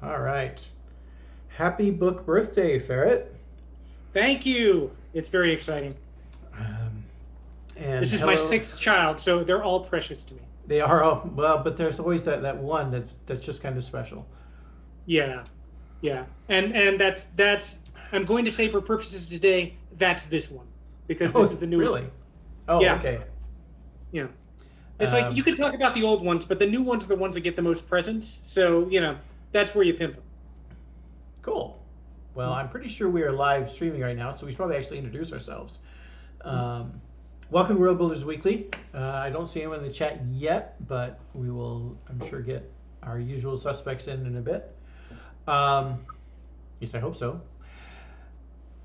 All right. Happy book birthday, Ferret. Thank you. It's very exciting. Um, and This is my hello. sixth child, so they're all precious to me. They are all well, but there's always that one that's just kind of special. Yeah, yeah, and that's. I'm going to say for purposes of today, that's this one because this is Oh, the newest really? one. Oh, Yeah, okay. yeah. It's like you Um, can talk about the old ones, but the new ones are the ones that get the most presents. So that's where you pimp cool. Well, them. I'm pretty sure we are live streaming right now, so we should probably actually introduce ourselves. Mhm. Um, welcome to Worldbuilders Weekly. I don't see anyone in the chat yet, but we will, I'm sure, get our usual suspects in a bit. At least I hope so.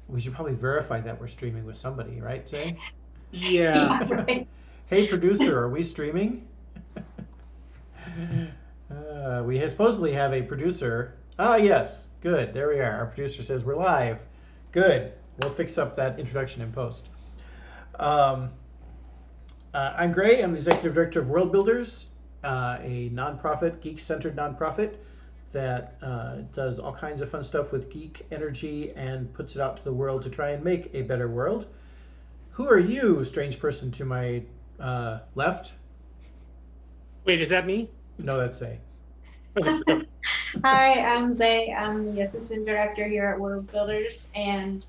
We should probably verify that we're streaming with somebody, right, Jay? Yeah, Yeah, right. Hey, producer, are we streaming? We supposedly have a producer. Ah, yes. Good. There we are. Our producer says we're live. Good. We'll fix up that introduction in post. Um, I'm Gray. I'm the executive director of Worldbuilders, a nonprofit, geek-centered nonprofit that does all kinds of fun stuff with geek energy and puts it out to the world to try and make a better world. Who are you, strange person to my left? wait, is that me? No, that's a. Okay, go. Hi, I'm Zay. I'm the assistant director here at Worldbuilders, and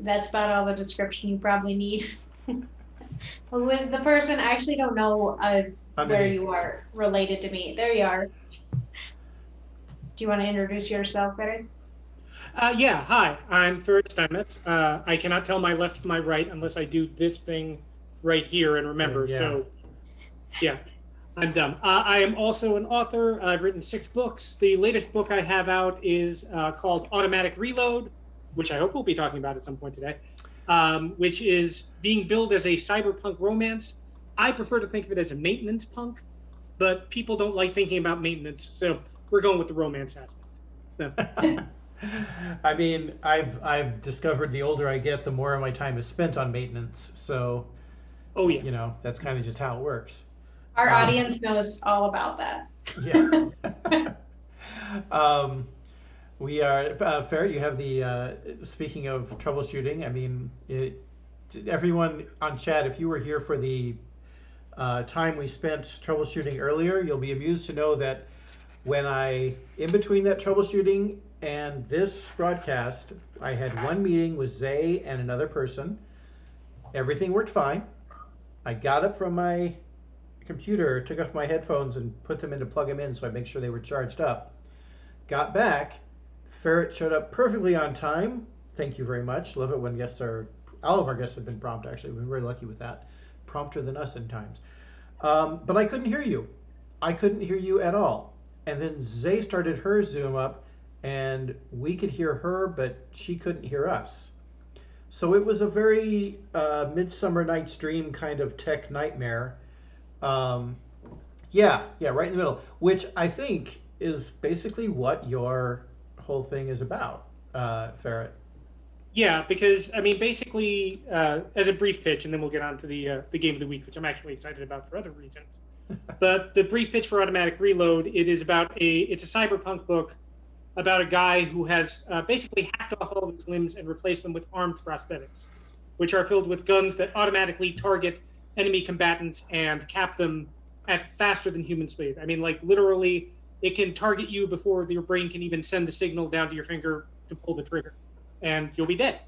that's about all the description you probably need. Who is the person? I actually don't know where Underneath. you are related to me. There you are. Do you want to introduce yourself better? Yeah, hi. I'm Ferrett Steinmetz. I cannot tell my left from my right unless I do this thing right here and remember. Yeah. So, yeah, I'm dumb. I am also an author. I've written 6 books. The latest book I have out is called Automatic Reload, which I hope we'll be talking about at some point today, which is being billed as a cyberpunk romance. I prefer to think of it as a maintenance punk, but people don't like thinking about maintenance, so we're going with the romance aspect. So. I mean, I've discovered the older I get, the more of my time is spent on maintenance. So, Oh yeah. that's kind of just how it works. Our Um, audience knows all about that. yeah. um, we are Ferret. You have the speaking of troubleshooting. I mean, everyone on chat, if you were here for the time we spent troubleshooting earlier, you'll be amused to know that in between that troubleshooting and this broadcast, I had one meeting with Zay and another person. Everything worked fine. I got up from my computer, took off my headphones, and put them in to plug them in so I make sure they were charged up. Got back. Ferret showed up perfectly on time. Thank you very much. Love it when all of our guests have been prompt, actually. We've been very lucky with that. Prompter than us in times. But I couldn't hear you. I couldn't hear you at all. And then Zay started her Zoom up, and we could hear her, but she couldn't hear us. So it was a very Midsummer Night's Dream kind of tech nightmare. Um, yeah, right in the middle, which I think is basically what your whole thing is about, Ferret. Yeah, because I mean, basically, as a brief pitch, and then we'll get on to the game of the week, which I'm actually excited about for other reasons. But the brief pitch for Automatic Reload, it's a cyberpunk book about a guy who has basically hacked off all of his limbs and replaced them with armed prosthetics, which are filled with guns that automatically target enemy combatants and cap them at faster than human speed. I mean, like literally, it can target you before your brain can even send the signal down to your finger to pull the trigger, and you'll be dead.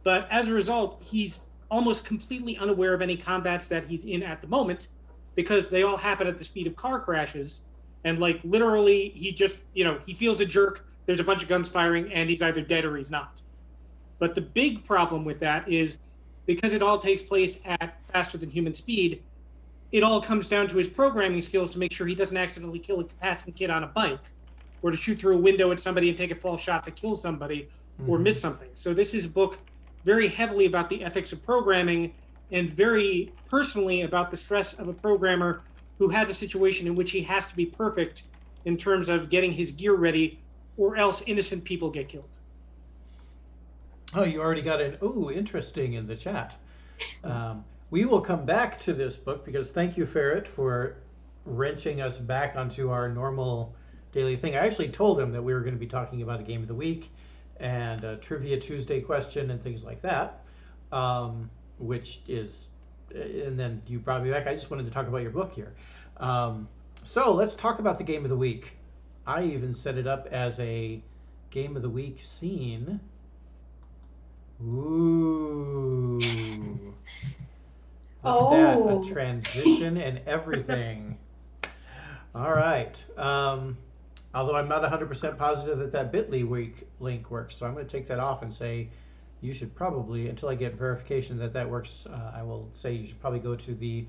But as a result, he's almost completely unaware of any combats that he's in at the moment because they all happen at the speed of car crashes. And like literally, he just, he feels a jerk. There's a bunch of guns firing, and he's either dead or he's not. But the big problem with that is because it all takes place at faster than human speed, it all comes down to his programming skills to make sure he doesn't accidentally kill a passing kid on a bike or to shoot through a window at somebody and take a false shot to kill somebody or Mm-hmm. miss something. So this is a book very heavily about the ethics of programming and very personally about the stress of a programmer who has a situation in which he has to be perfect in terms of getting his gear ready or else innocent people get killed. Oh, you already got an interesting in the chat. We will come back to this book because thank you, Ferret, for wrenching us back onto our normal daily thing. I actually told him that we were going to be talking about a game of the week and a Trivia Tuesday question and things like that, which is, and then you brought me back. I just wanted to talk about your book here. So let's talk about the game of the week. I even set it up as a game of the week scene. Ooh. Look at that, a transition and everything. All right. Although I'm not 100% positive that Bitly link works, so I'm going to take that off and say you should probably, until I get verification that works, I will say you should probably go to the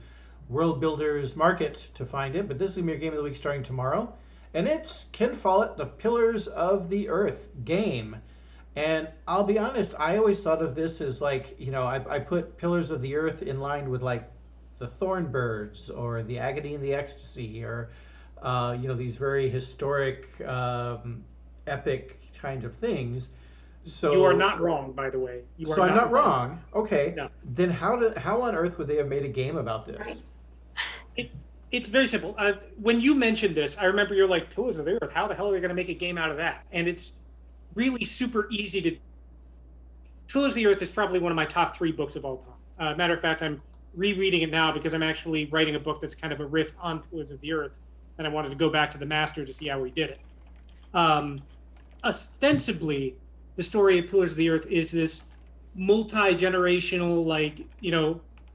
Worldbuilders market to find it. But this is going to be your game of the week starting tomorrow. And it's Ken Follett, The Pillars of the Earth game. And I'll be honest, I always thought of this as like, I put Pillars of the Earth in line with like the Thornbirds or the Agony and the Ecstasy or, these very historic, epic kind of things. So you are not wrong, by the way. I'm not wrong. Okay. No. Then how on earth would they have made a game about this? It's very simple. When you mentioned this, I remember you're like, Pillars of the Earth, how the hell are they going to make a game out of that? And it's really super easy to... Pillars of the Earth is probably one of my top 3 books of all time. Matter of fact, I'm rereading it now because I'm actually writing a book that's kind of a riff on Pillars of the Earth, and I wanted to go back to the master to see how he did it. Ostensibly, the story of Pillars of the Earth is this multi-generational,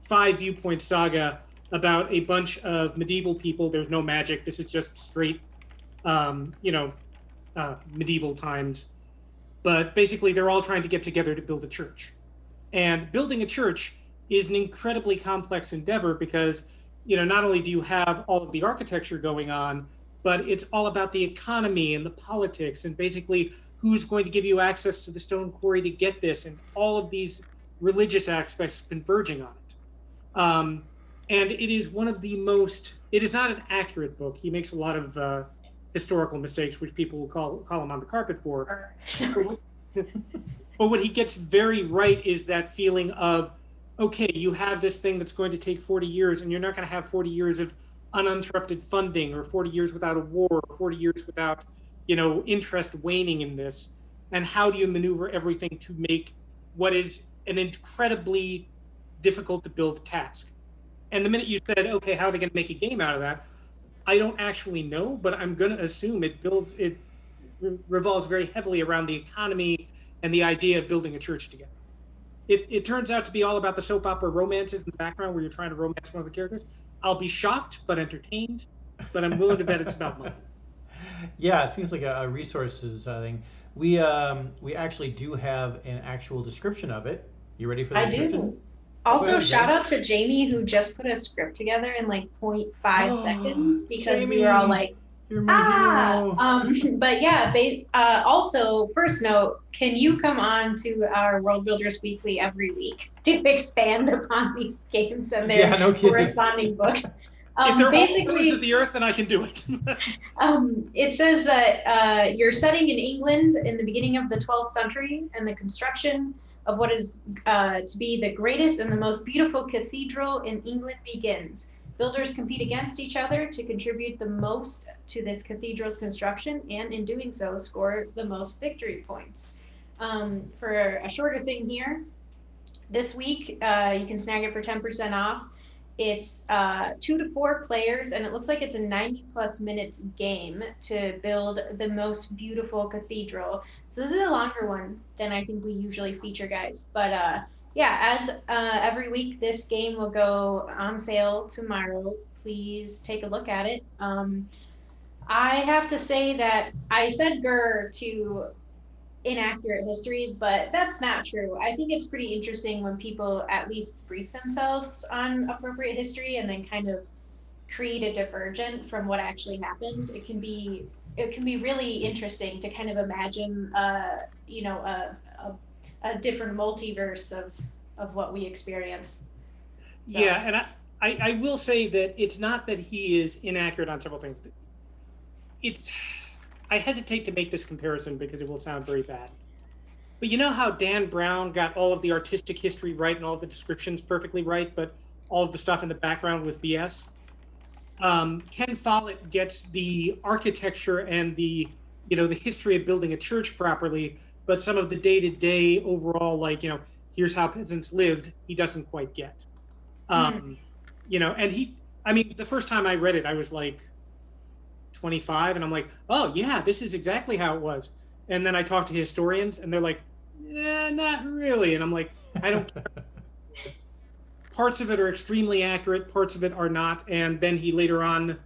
5-viewpoint saga about a bunch of medieval people. There's no magic. This is just straight, medieval times. But basically, they're all trying to get together to build a church. And building a church is an incredibly complex endeavor because, not only do you have all of the architecture going on, but it's all about the economy and the politics and basically who's going to give you access to the stone quarry to get this, and all of these religious aspects converging on it. And it is one of the most, it is not an accurate book. He makes a lot of historical mistakes, which people will call him on the carpet for. But what he gets very right is that feeling of, okay, you have this thing that's going to take 40 years, and you're not going to have 40 years of uninterrupted funding, or 40 years without a war, or 40 years without, interest waning in this. And how do you maneuver everything to make what is an incredibly difficult to build task? And the minute you said, okay, how are they going to make a game out of that? I don't actually know, but I'm going to assume it revolves very heavily around the economy and the idea of building a church together. It turns out to be all about the soap opera romances in the background where you're trying to romance one of the characters. I'll be shocked, but entertained, but I'm willing to bet it's about money. Yeah, it seems like a resources thing. We actually do have an actual description of it. You ready for the description? I do. Also, shout out to Jamie, who just put a script together in like 0.5 seconds because Jamie, we were all like, you're my hero. But yeah, also, first note, can you come on to our World Builders Weekly every week to expand upon these games and their corresponding books? If they're all Pillars of the Earth, then I can do it. It says that you're setting in England in the beginning of the 12th century, and the construction of what is to be the greatest and the most beautiful cathedral in England begins. Builders compete against each other to contribute the most to this cathedral's construction, and in doing so, score the most victory points. For a shorter thing here, this week, you can snag it for 10% off. It's 2 to 4 players, and it looks like it's a 90+ minutes game to build the most beautiful cathedral. So this is a longer one than I think we usually feature, guys. But yeah, as every week, this game will go on sale tomorrow. Please take a look at it. I have to say that I said grr to inaccurate histories, but that's not true. I think it's pretty interesting when people at least brief themselves on appropriate history and then kind of create a divergent from what actually happened. It can be really interesting to kind of imagine a different multiverse of what we experience. So. Yeah, and I will say that it's not that he is inaccurate on several things. I hesitate to make this comparison because it will sound very bad. But you know how Dan Brown got all of the artistic history right and all of the descriptions perfectly right, but all of the stuff in the background was BS? Ken Follett gets the architecture and the history of building a church properly, but some of the day-to-day overall, like, here's how peasants lived, he doesn't quite get. And the first time I read it, I was like 25, and I'm like, oh yeah, this is exactly how it was. And then I talk to historians, and they're like, yeah, not really. And I'm like, I don't care. Parts of it are extremely accurate, parts of it are not. And then he later on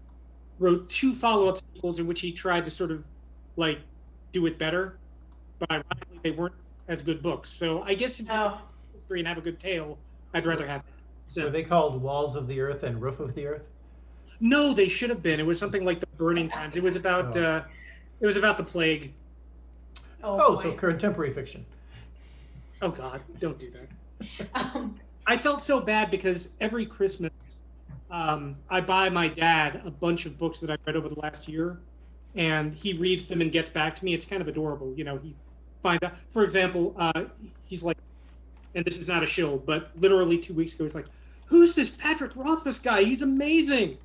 wrote 2 follow-up sequels in which he tried to sort of like do it better, but ironically they weren't as good books. So I guess if you have history and have a good tale, I'd rather have it. So, Were they called Walls of the Earth and Roof of the Earth? no, they should have been. It was something like the Burning Times. It was about the plague. Oh, so contemporary fiction. Oh God, don't do that. I felt so bad because every Christmas I buy my dad a bunch of books that I've read over the last year, and he reads them and gets back to me. It's kind of adorable. He finds out, for example, he's like, and this is not a shill, but literally 2 weeks ago, he's like, who's this Patrick Rothfuss guy? He's amazing.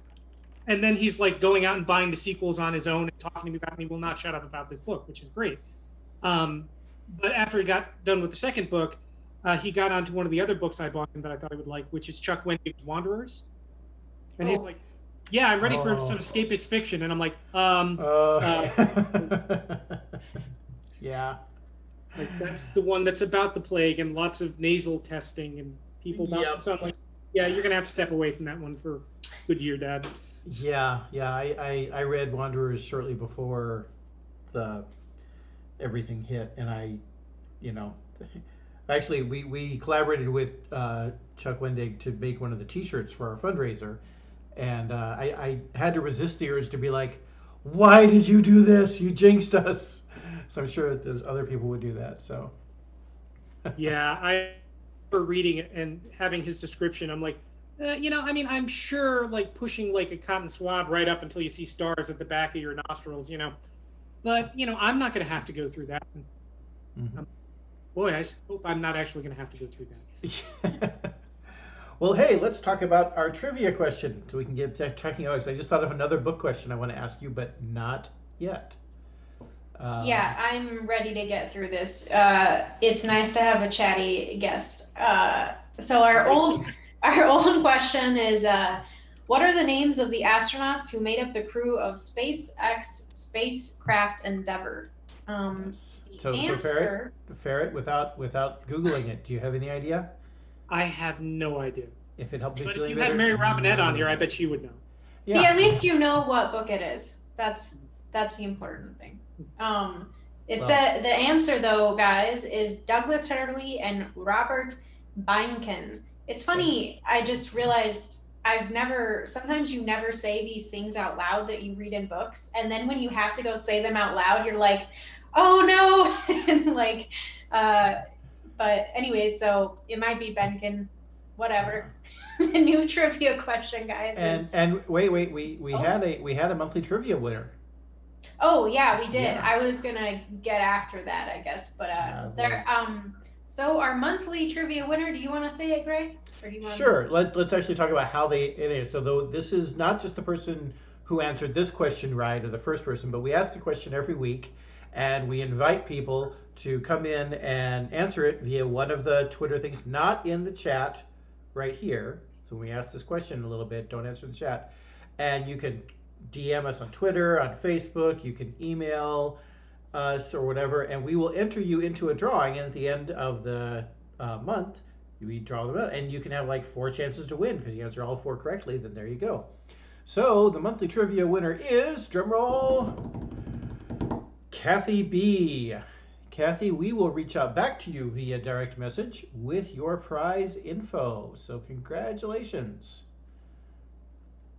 And then he's like going out and buying the sequels on his own and talking to me about it, and he will not shut up about this book, which is great. But after he got done with the second book, he got onto one of the other books I bought him that I thought he would like, which is Chuck Wendig's Wanderers. And he's like, yeah, I'm ready for some escapist fiction. And I'm like, yeah. Like, that's the one that's about the plague and lots of nasal testing and people. Yep. So I'm like, yeah, you're going to have to step away from that one for a good year, Dad. Yeah. I read Wanderers shortly before everything hit, and actually we collaborated with Chuck Wendig to make one of the T-shirts for our fundraiser, and I had to resist the urge to be like, why did you do this? You jinxed us. So I'm sure that there's other people would do that. So yeah, I remember reading it and having his description. I'm like, I'm sure like pushing like a cotton swab right up until you see stars at the back of your nostrils, but I'm not going to have to go through that. Mm-hmm. Boy, I hope I'm not actually going to have to go through that. Well, hey, let's talk about our trivia question so we can get talking about it. I just thought of another book question I want to ask you, but not yet. Yeah, I'm ready to get through this. It's nice to have a chatty guest. So our old question is, what are the names of the astronauts who made up the crew of SpaceX spacecraft Endeavour? So Ferret, without Googling it, do you have any idea? I have no idea. If it helped me but feel if you better, had Mary Robinette on here, I bet you would know. See, at least you know what book it is. That's the important thing. The answer though, guys, is Douglas Hurley and Robert Beinken. It's funny, I just realized sometimes you never say these things out loud that you read in books, and then when you have to go say them out loud, you're like, oh no, and like, but anyways, so it might be Benkin, whatever. The new trivia question, guys. And wait, we had a monthly trivia winner. Oh yeah, we did. Yeah. I was gonna get after that, I guess, but so our monthly trivia winner. Do you want to say it, Gray? Or do you want Sure. Let's actually talk about how they. So though this is not just the person who answered this question right, or the first person, but we ask a question every week, and we invite people to come in and answer it via one of the Twitter things, not in the chat right here. So when we ask this question a little bit, don't answer in the chat, and you can DM us on Twitter, on Facebook, you can email us or whatever, and we will enter you into a drawing, and at the end of the month, we draw them out, and you can have like 4 chances to win because you answer all 4 correctly, then there you go. So the monthly trivia winner is, drumroll, Kathy B. Kathy, we will reach out back to you via direct message with your prize info. So congratulations.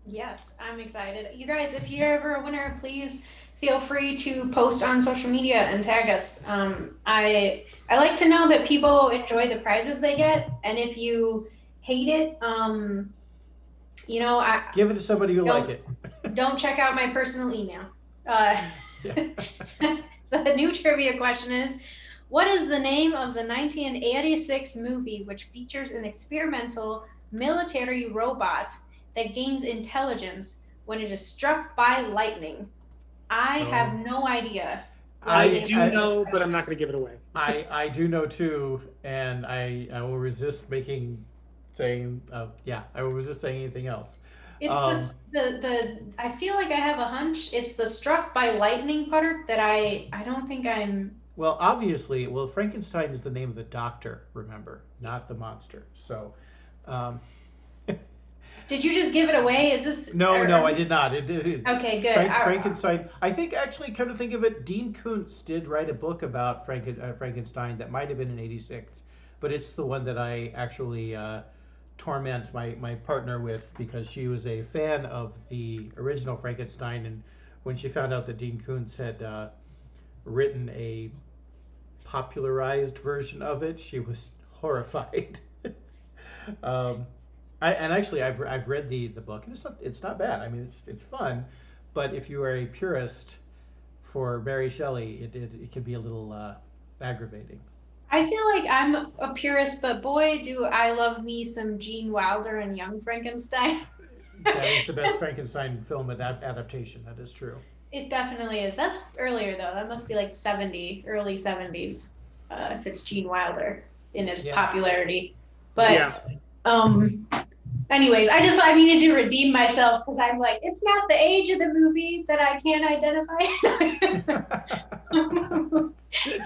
Yes, I'm excited. You guys, if you're ever a winner, please feel free to post on social media and tag us. I like to know that people enjoy the prizes they get, and if you hate it, give it to somebody who like it. Don't check out my personal email. The new trivia question is, what is the name of the 1986 movie which features an experimental military robot that gains intelligence when it is struck by lightning. I have no idea. I do know, but I'm not going to give it away. I do know too, and I will resist saying I will resist saying anything else. It's the I feel like I have a hunch. It's the struck by lightning part that I don't think I'm. Well, obviously, Frankenstein is the name of the doctor, remember, not the monster. So, Did you just give it away? Is this? no, I did not. Okay, good. Frankenstein. I think actually, come to think of it, Dean Koontz did write a book about Frankenstein that might have been in '86, but it's the one that I actually torment my partner with because she was a fan of the original Frankenstein, and when she found out that Dean Koontz had written a popularized version of it, she was horrified. I've read the book, and it's not bad. I mean, it's fun, but if you are a purist for Mary Shelley, it can be a little aggravating. I feel like I'm a purist, but boy, do I love me some Gene Wilder and Young Frankenstein. That is the best Frankenstein film adaptation. That is true. It definitely is. That's earlier though. That must be like early 70s, if it's Gene Wilder in his popularity. But anyways, I needed to redeem myself because I'm like, it's not the age of the movie that I can't identify.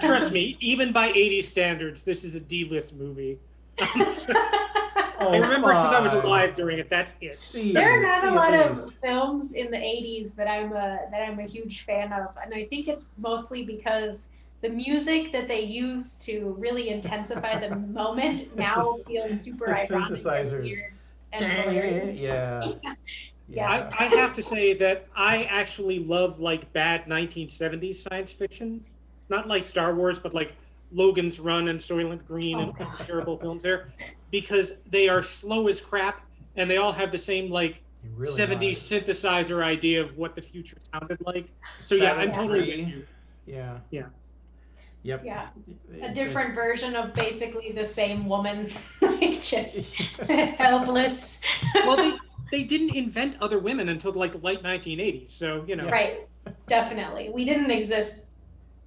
Trust me, even by 80s standards, this is a D-list movie. I remember because I was alive during it. That's it. There are not a lot of films in the 80s that I'm a huge fan of, and I think it's mostly because the music that they use to really intensify the moment now feels super ironic and weird and hilarious. Yeah. I have to say that I actually love like bad 1970s science fiction, not like Star Wars, but like Logan's Run and Soylent Green and terrible films there, because they are slow as crap and they all have the same like really 70s synthesizer idea of what the future sounded like. So yeah, I'm totally with you. Yeah. Yep. Yeah. A different version of basically the same woman, like just helpless. Well, they didn't invent other women until like the late 1980s, so you know. Right. Definitely, we didn't exist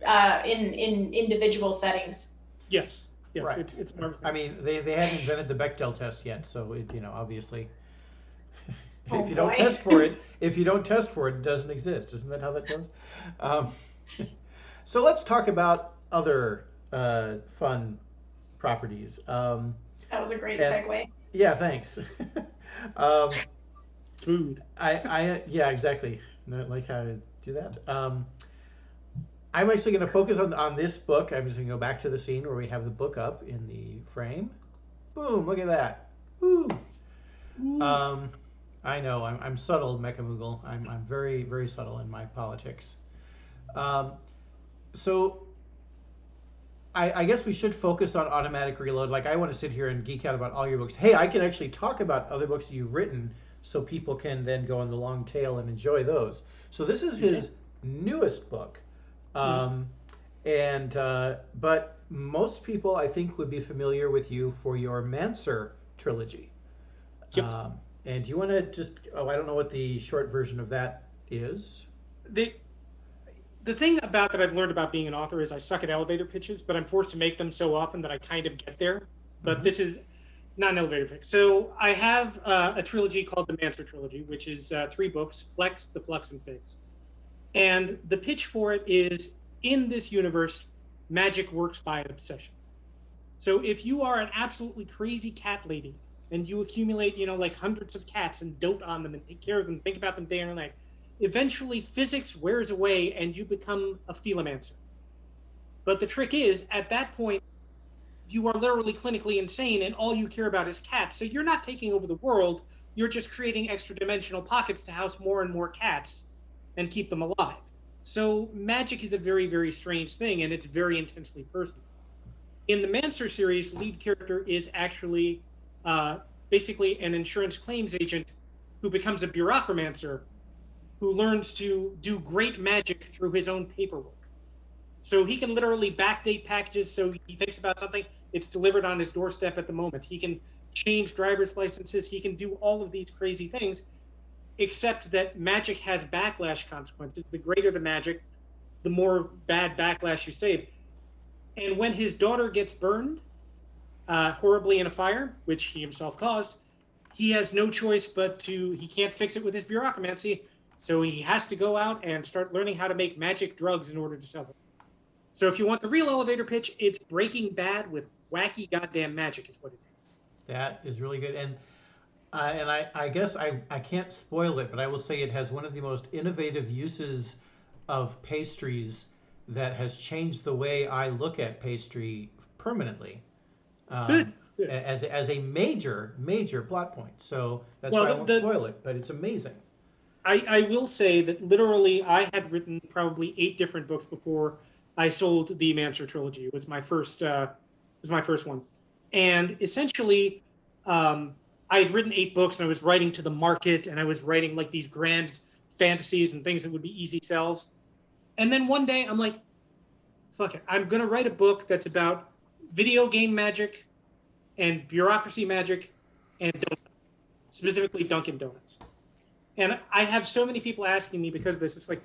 in individual settings. Yes. Right. It's I mean, they hadn't invented the Bechdel test yet, so obviously, if you don't test for it, it doesn't exist. Isn't that how that goes? So let's talk about other fun properties. That was a great segue. Yeah, thanks. Smooth. Yeah, exactly. I like how to do that. I'm actually going to focus on this book. I'm just going to go back to the scene where we have the book up in the frame. Boom! Look at that. Woo! I know I'm subtle, Mecha-Moogle. I'm very, very subtle in my politics. So I guess we should focus on automatic reload. Like, I want to sit here and geek out about all your books. Hey, I can actually talk about other books you've written so people can then go on the long tail and enjoy those. So this is his newest book. But most people, I think, would be familiar with you for your Mancer trilogy. Yep. And do you want to just, I don't know what the short version of that is. The thing about that I've learned about being an author is I suck at elevator pitches, but I'm forced to make them so often that I kind of get there. But this is not an elevator pitch. So I have a trilogy called the Mancer trilogy, which is 3 books: Flex, The Flux, and Fix. And the pitch for it is, in this universe, magic works by obsession. So if you are an absolutely crazy cat lady and you accumulate, like hundreds of cats and dote on them and take care of them, think about them day and night, eventually physics wears away and you become a philomancer. But the trick is, at that point, you are literally clinically insane and all you care about is cats. So you're not taking over the world, you're just creating extra dimensional pockets to house more and more cats and keep them alive. So magic is a very, very strange thing, and it's very intensely personal. In the Mancer series, lead character is actually basically an insurance claims agent who becomes a bureaucramancer who learns to do great magic through his own paperwork. So he can literally backdate packages, so he thinks about something, it's delivered on his doorstep at the moment. He can change driver's licenses, he can do all of these crazy things. except that magic has backlash consequences. The greater the magic, the more bad backlash you save. And when his daughter gets burned horribly in a fire, which he himself caused, he has no choice but he can't fix it with his bureaucracy, so he has to go out and start learning how to make magic drugs in order to sell them. So if you want the real elevator pitch, it's Breaking Bad with wacky goddamn magic is what it is. That is really good. And I guess I can't spoil it, but I will say it has one of the most innovative uses of pastries that has changed the way I look at pastry permanently. Good. As a major plot point. So that's Well, why I won't spoil it, but it's amazing. I will say that literally I had written probably 8 different books before I sold the Manser trilogy. It was my first one. And essentially, I had written 8 books and I was writing to the market and I was writing like these grand fantasies and things that would be easy sells. And then one day I'm like, fuck it. I'm going to write a book that's about video game magic and bureaucracy magic and donuts, specifically Dunkin' Donuts. And I have so many people asking me because of this. It's like,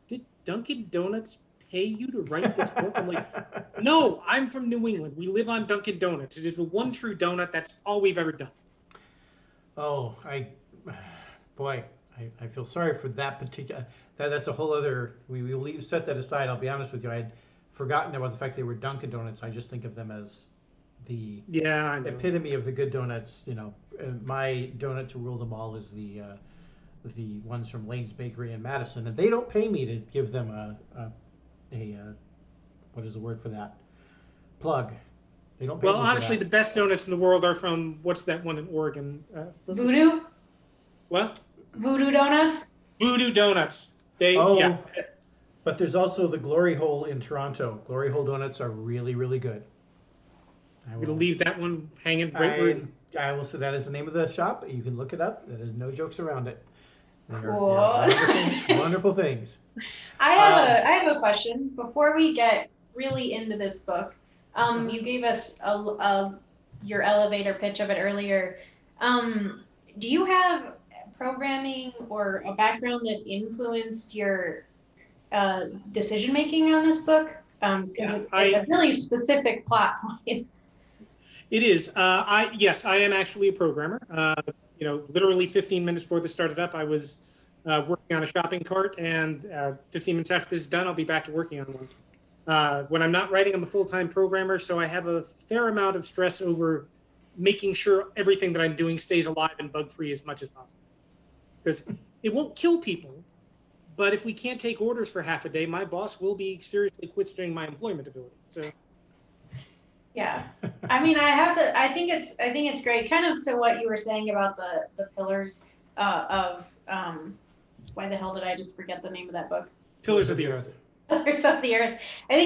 did Dunkin' Donuts pay you to write this book? I'm like, no, I'm from New England. We live on Dunkin' Donuts. It is the one true donut. That's all we've ever done. Oh, I feel sorry for that particular. That's a whole other. We will set that aside. I'll be honest with you. I had forgotten about the fact they were Dunkin' Donuts. I just think of them as the epitome of the good donuts. You know, my donut to rule them all is the ones from Lane's Bakery in Madison, and they don't pay me to give them a what is the word for that? Plug. They don't pay me for honestly, that. the best donuts in the world are from what's that one in Oregon? Voodoo? What? Voodoo Donuts? Voodoo Donuts. But there's also the Glory Hole in Toronto. Glory Hole donuts are really, really good. I'm going to leave that one hanging right where I will say that is the name of the shop. You can look it up. There's no jokes around it. They're Cool. wonderful things. I have a question before we get really into this book. You gave us your elevator pitch of it earlier. Do you have programming or a background that influenced your decision making on this book? Because it's a really specific plot point. It is. Yes, I am actually a programmer. Literally 15 minutes before this started up, I was working on a shopping cart, and 15 minutes after this is done, I'll be back to working on one. When I'm not writing, I'm a full-time programmer, so I have a fair amount of stress over making sure everything that I'm doing stays alive and bug-free as much as possible. Because it won't kill people, but if we can't take orders for half a day, my boss will be seriously questioning my employment ability. So. Yeah, I mean, I think it's great. Kind of to what you were saying about the pillars of why the hell did I just forget the name of that book? Pillars of the Earth. Pillars of the Earth. I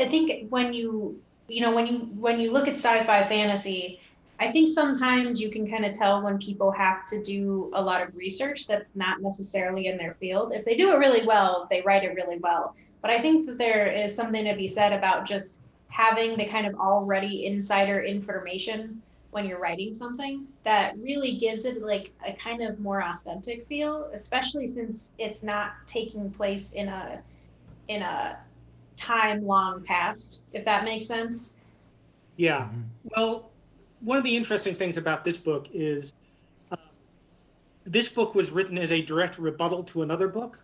think when you look at sci-fi fantasy, I think sometimes you can kind of tell when people have to do a lot of research that's not necessarily in their field. If they do it really well, they write it really well. But I think that there is something to be said about just having the kind of already insider information when you're writing something that really gives it like a kind of more authentic feel, especially since it's not taking place in a time long past, if that makes sense. Yeah. Mm-hmm. Well, one of the interesting things about this book is this book was written as a direct rebuttal to another book,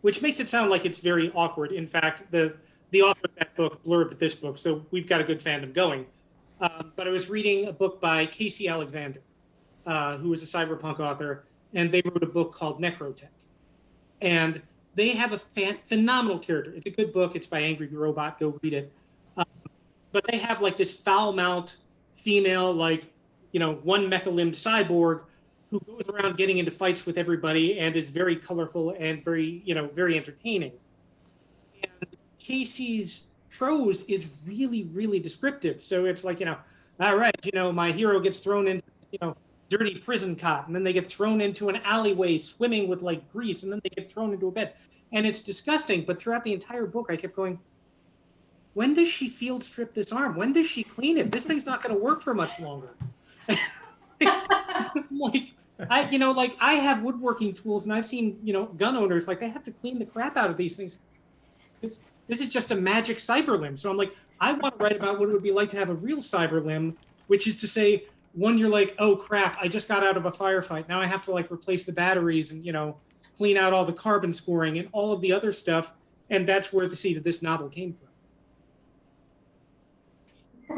which makes it sound like it's very awkward. In fact, the author of that book blurbed this book, so we've got a good fandom going. But I was reading a book by Casey Alexander, who is a cyberpunk author, and they wrote a book called Necrotech. And they have a phenomenal character. It's a good book. It's by Angry Robot. Go read it. But they have like this foul-mouthed female, like, one mecha-limbed cyborg who goes around getting into fights with everybody and is very colorful and very, very entertaining. And Casey's prose is really, really descriptive. So it's like, all right, my hero gets thrown into, dirty prison cot, and then they get thrown into an alleyway swimming with like grease, and then they get thrown into a bed. And it's disgusting, but throughout the entire book, I kept going, when does she field strip this arm? When does she clean it? This thing's not going to work for much longer. Like, I have woodworking tools, and I've seen, gun owners, like, they have to clean the crap out of these things. This is just a magic cyber limb. So I'm like, I want to write about what it would be like to have a real cyber limb, which is to say, when you're like, oh crap, I just got out of a firefight. Now I have to like replace the batteries and, clean out all the carbon scoring and all of the other stuff. And that's where the seed of this novel came from.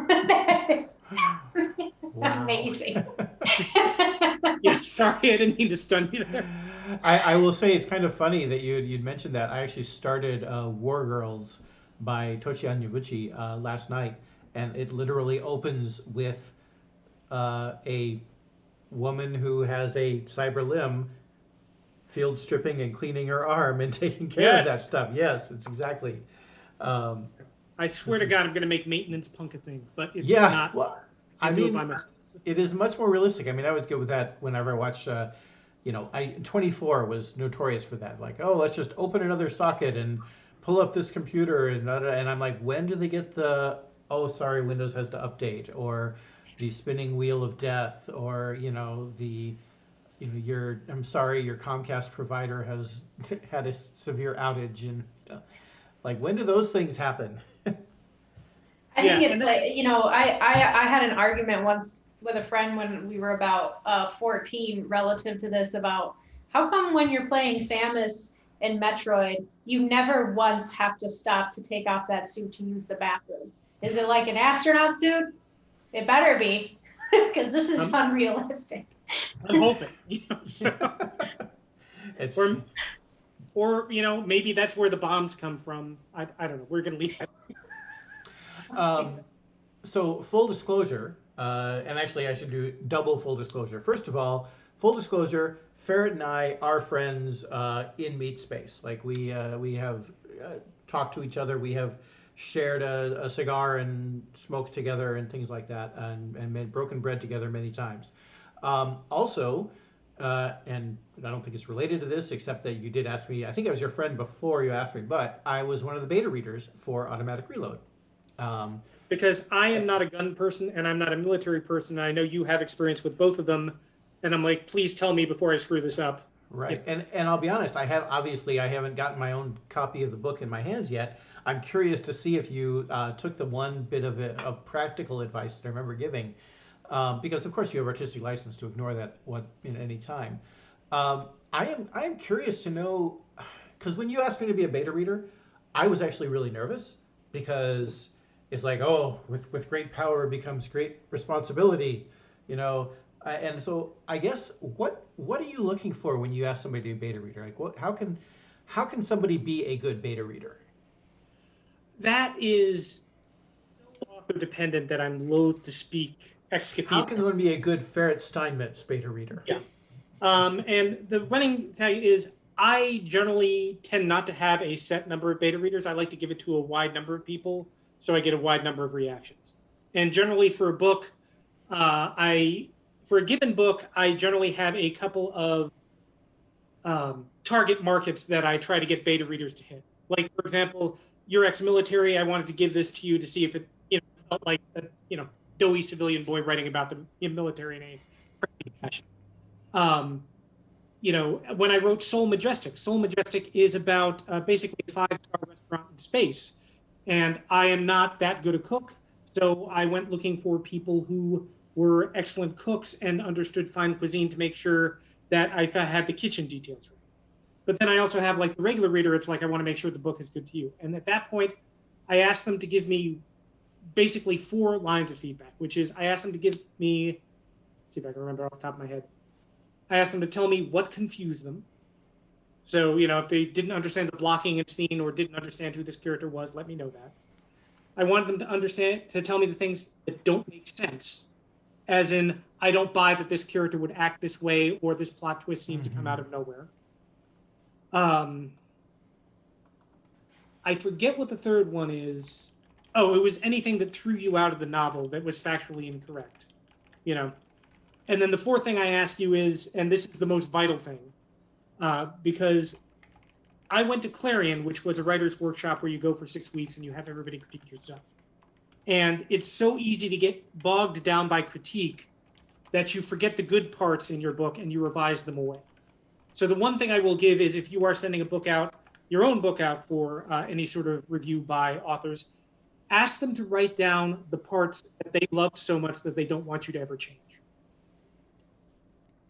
That is Wow. amazing. Yeah, sorry, I didn't mean to stun you there. I will say it's kind of funny that you'd mentioned that. I actually started War Girls by Tochiya Noguchi last night, and it literally opens with a woman who has a cyber limb field stripping and cleaning her arm and taking care of that stuff. Yes, it's exactly. I swear to God, I'm going to make maintenance punk a thing, but it's Yeah, not. well, I do it by myself. it is much more realistic. I mean, I was good with that whenever I watched. 24 was notorious for that. Like, oh, let's just open another socket and pull up this computer, and I'm like, when do they get the? Oh, sorry, Windows has to update, or the spinning wheel of death, or I'm sorry, your Comcast provider has had a severe outage, and like, when do those things happen? I think it's like, I had an argument once with a friend when we were about 14 relative to this, about how come when you're playing Samus in Metroid, you never once have to stop to take off that suit to use the bathroom? Is it like an astronaut suit? It better be, because this is unrealistic. I'm hoping, so. It's, or maybe that's where the bombs come from. I don't know. We're gonna leave that. So full disclosure, and actually I should do double full disclosure. First of all, full disclosure, Ferrett and I are friends in meat space. Like we have talked to each other. We have shared a cigar and smoked together and things like that, and made broken bread together many times. Also, and I don't think it's related to this, except that you did ask me. I think I was your friend before you asked me, but I was one of the beta readers for Automatic Reload. Because I am not a gun person and I'm not a military person. And I know you have experience with both of them. And I'm like, please tell me before I screw this up. Right. And I'll be honest, I haven't gotten my own copy of the book in my hands yet. I'm curious to see if you took the one bit of practical advice that I remember giving, because of course you have artistic license to ignore that in any time. I am curious to know, because when you asked me to be a beta reader, I was actually really nervous, because it's like, oh, with great power becomes great responsibility, and so I guess what are you looking for when you ask somebody to be a beta reader? Like, how can somebody be a good beta reader? That is so author dependent that I'm loath to speak ex cathedra. How can one be a good Ferrett Steinmetz beta reader? Yeah. And the running tag is, I generally tend not to have a set number of beta readers. I like to give it to a wide number of people, so I get a wide number of reactions. And generally for a book, for a given book, I generally have a couple of target markets that I try to get beta readers to hit. Like, for example, you're ex-military. I wanted to give this to you to see if it felt like a doughy civilian boy writing about the military in a fashion. When I wrote Soul Majestic is about basically a 5-star restaurant in space. And I am not that good a cook, so I went looking for people who were excellent cooks and understood fine cuisine to make sure that I had the kitchen details right. But then I also have, like, the regular reader, it's like, I want to make sure the book is good to you. And at that point, I asked them to give me basically 4 lines of feedback, which is, I asked them to give me, let's see if I can remember off the top of my head. I asked them to tell me what confused them. So, if they didn't understand the blocking in a scene or didn't understand who this character was, let me know that. I wanted them to tell me the things that don't make sense. As in, I don't buy that this character would act this way, or this plot twist seemed to come out of nowhere. I forget what the third one is. Oh, it was anything that threw you out of the novel that was factually incorrect. And then the fourth thing I ask you is, and this is the most vital thing, because I went to Clarion, which was a writer's workshop where you go for 6 weeks and you have everybody critique your stuff. And it's so easy to get bogged down by critique that you forget the good parts in your book and you revise them away. So the one thing I will give is if you are sending a book out, your own book out for any sort of review by authors, ask them to write down the parts that they love so much that they don't want you to ever change.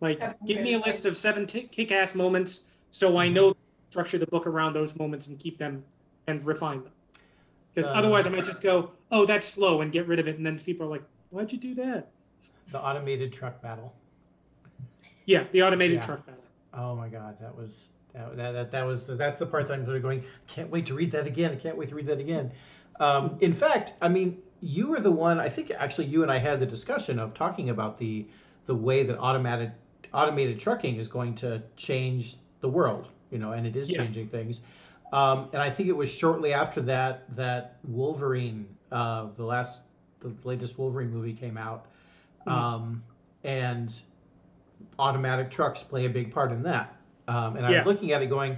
Like, give me a list of 7 kick-ass moments so I know structure the book around those moments and keep them and refine them. Because otherwise I might just go, oh, that's slow, and get rid of it. And then people are like, why'd you do that? The automated truck battle. Yeah, the automated truck battle. Oh my God, that's the part that I'm sort of going, can't wait to read that again. I can't wait to read that again. In fact, I mean, you were the one, I think actually you and I had the discussion of talking about the way that automated trucking is going to change the world, and it is changing things. And I think it was shortly after that Wolverine, the latest Wolverine movie came out, and automatic trucks play a big part in that. And I was looking at it going,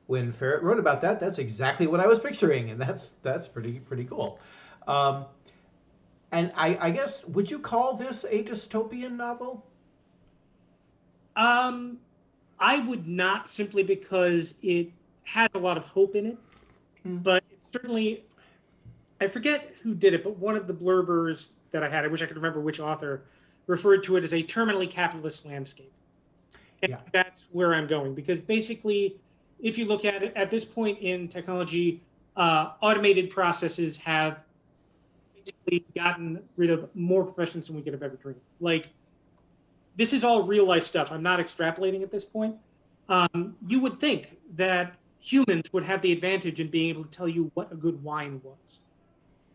when Ferrett wrote about that, that's exactly what I was picturing, and that's pretty cool. And I guess, would you call this a dystopian novel? I would not, simply because it has a lot of hope in it, but it's certainly, I forget who did it, but one of the blurbers that I had, I wish I could remember which author, referred to it as a terminally capitalist landscape. And that's where I'm going, because basically, if you look at it at this point in technology, automated processes have basically gotten rid of more professions than we could have ever dreamed. Like, this is all real life stuff. I'm not extrapolating at this point. You would think that humans would have the advantage in being able to tell you what a good wine was.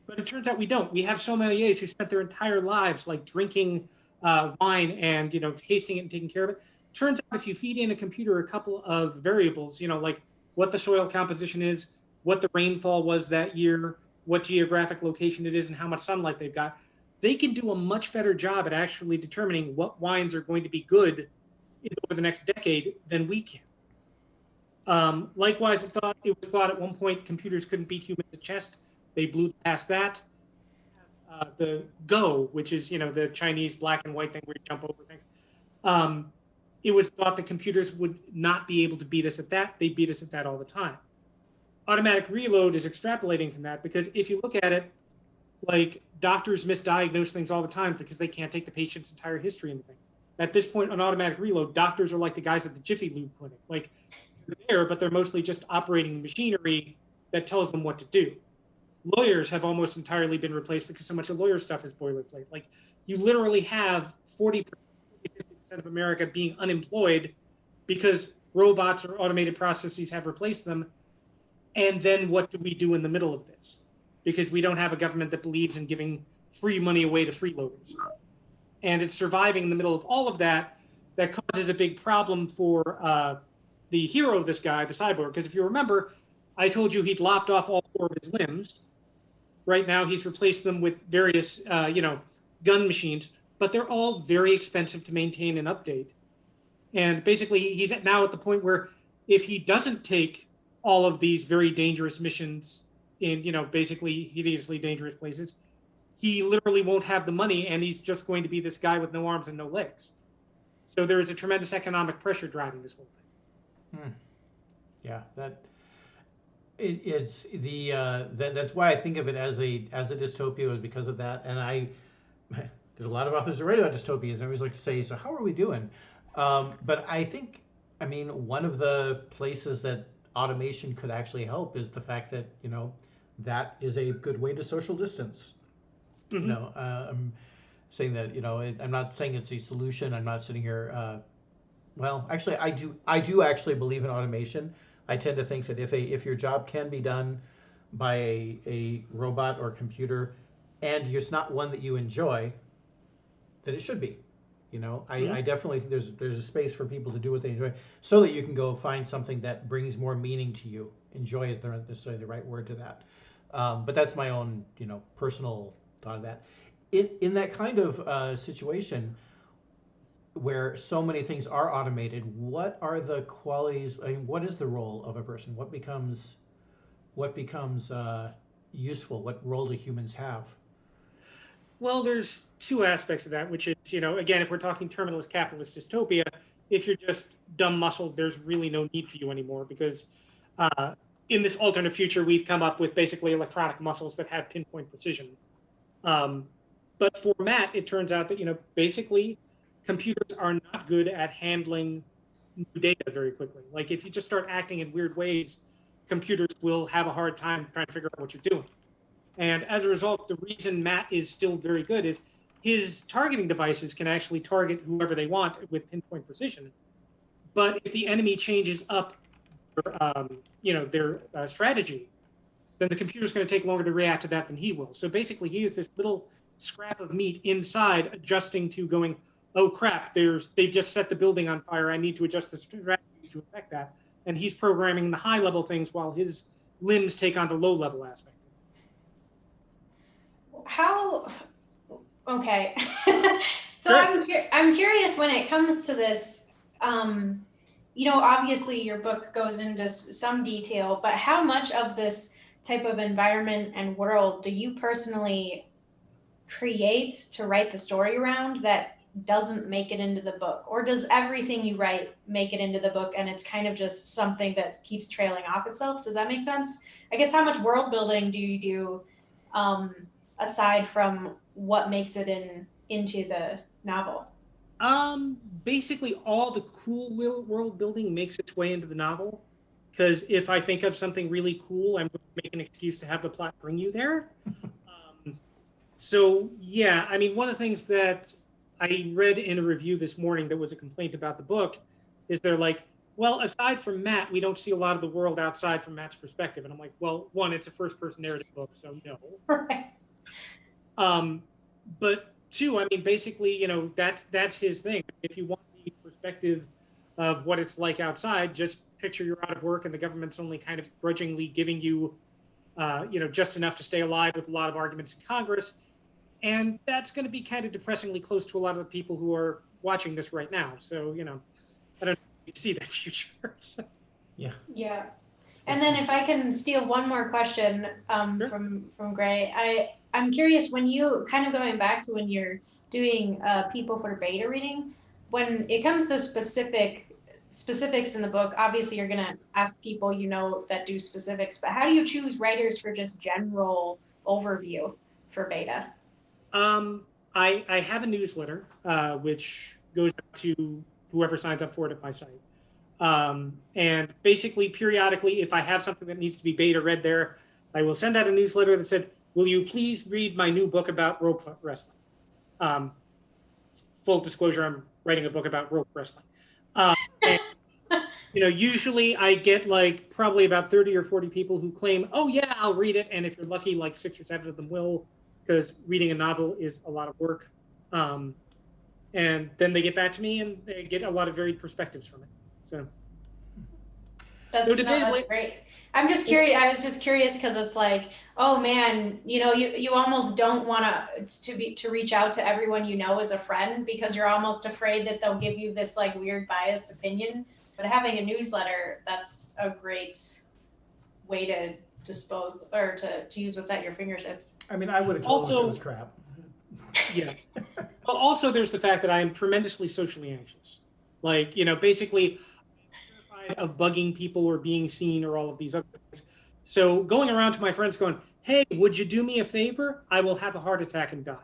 But it turns out we don't. We have sommeliers who spent their entire lives like drinking wine and, tasting it and taking care of it. Turns out if you feed in a computer a couple of variables, like what the soil composition is, what the rainfall was that year, what geographic location it is, and how much sunlight they've got, they can do a much better job at actually determining what wines are going to be good over the next decade than we can. Likewise, it was thought at one point computers couldn't beat humans at chess. They blew past that. The Go, which is the Chinese black and white thing where you jump over things. It was thought that computers would not be able to beat us at that. They beat us at that all the time. Automatic reload is extrapolating from that, because if you look at it, like, doctors misdiagnose things all the time because they can't take the patient's entire history and things. At this point on automatic reload, doctors are like the guys at the Jiffy Lube clinic. Like, they're there, but they're mostly just operating machinery that tells them what to do. Lawyers have almost entirely been replaced because so much of lawyer stuff is boilerplate. Like, you literally have 40% of America being unemployed because robots or automated processes have replaced them. And then what do we do in the middle of this? Because we don't have a government that believes in giving free money away to freeloaders. And it's surviving in the middle of all of that that causes a big problem for the hero of this guy, the cyborg. Because if you remember, I told you he'd lopped off all 4 of his limbs. Right now, he's replaced them with various, gun machines, but they're all very expensive to maintain and update. And basically, he's now at the point where if he doesn't take all of these very dangerous missions in, basically hideously dangerous places, he literally won't have the money, and he's just going to be this guy with no arms and no legs. So there is a tremendous economic pressure driving this whole thing. Yeah, it's the that's why I think of it as a dystopia, is because of that. And there's a lot of authors that write about dystopias, and I always like to say, so how are we doing? But I think, one of the places that automation could actually help is the fact that that is a good way to social distance. I'm saying that I'm not saying it's a solution. I'm not sitting here. Well, actually, I do actually believe in automation. I tend to think that if your job can be done by a robot or computer, and it's not one that you enjoy, that it should be. I definitely think there's a space for people to do what they enjoy, so that you can go find something that brings more meaning to you. Enjoy is not necessarily the right word to that, but that's my own personal thought of that. In that kind of situation where so many things are automated, what are the qualities? What is the role of a person? What becomes useful? What role do humans have? Well, there's two aspects of that, which is, again, if we're talking terminalist capitalist dystopia, if you're just dumb muscle, there's really no need for you anymore because in this alternate future, we've come up with basically electronic muscles that have pinpoint precision. But for Matt, it turns out that, basically computers are not good at handling new data very quickly. Like if you just start acting in weird ways, computers will have a hard time trying to figure out what you're doing. And as a result, the reason Matt is still very good is his targeting devices can actually target whoever they want with pinpoint precision. But if the enemy changes up their strategy, then the computer's going to take longer to react to that than he will. So basically, he is this little scrap of meat inside adjusting to going, oh crap, they've just set the building on fire. I need to adjust the strategies to affect that. And he's programming the high level things while his limbs take on the low level aspect. How? Okay. So Sure. I'm curious when it comes to this. Obviously your book goes into some detail, but how much of this type of environment and world do you personally create to write the story around that doesn't make it into the book? Or does everything you write make it into the book and it's kind of just something that keeps trailing off itself? Does that make sense? I guess how much world building do you do aside from what makes it into the novel? Basically, all the cool world building makes its way into the novel. Because if I think of something really cool, I'm going to make an excuse to have the plot bring you there. So, yeah, I mean, one of the things that I read in a review this morning that was a complaint about the book is they're like, well, aside from Matt, we don't see a lot of the world outside from Matt's perspective. And I'm like, well, one, it's a first-person narrative book, so no. Right. But two, I mean, basically, that's his thing. If you want the perspective of what it's like outside, just picture you're out of work and the government's only kind of grudgingly giving you, just enough to stay alive with a lot of arguments in Congress. And that's going to be kind of depressingly close to a lot of the people who are watching this right now. So, I don't know if you see that future. Yeah. Yeah. And then if I can steal one more question Sure. from Gray, I'm curious when you kind of going back to when you're doing people for beta reading, when it comes to specifics in the book, obviously you're gonna ask people that do specifics, but how do you choose writers for just general overview for beta? I have a newsletter which goes out to whoever signs up for it at my site. And basically, periodically, if I have something that needs to be beta read there, I will send out a newsletter that said, will you please read my new book about rope wrestling? Full disclosure, I'm writing a book about rope wrestling. And, usually I get like probably about 30 or 40 people who claim, oh yeah, I'll read it. And if you're lucky, like 6 or 7 of them will, because reading a novel is a lot of work. And then they get back to me and they get a lot of varied perspectives from it. So that's great. I'm just curious. I was just curious because it's like, oh man, you almost don't want to reach out to everyone as a friend because you're almost afraid that they'll give you this like weird biased opinion. But having a newsletter, that's a great way to dispose or to use what's at your fingertips. I mean, I would have told him it was crap. Yeah. Well, also there's the fact that I am tremendously socially anxious. Like, basically of bugging people or being seen or all of these other things. So going around to my friends going, hey, would you do me a favor? I will have a heart attack and die.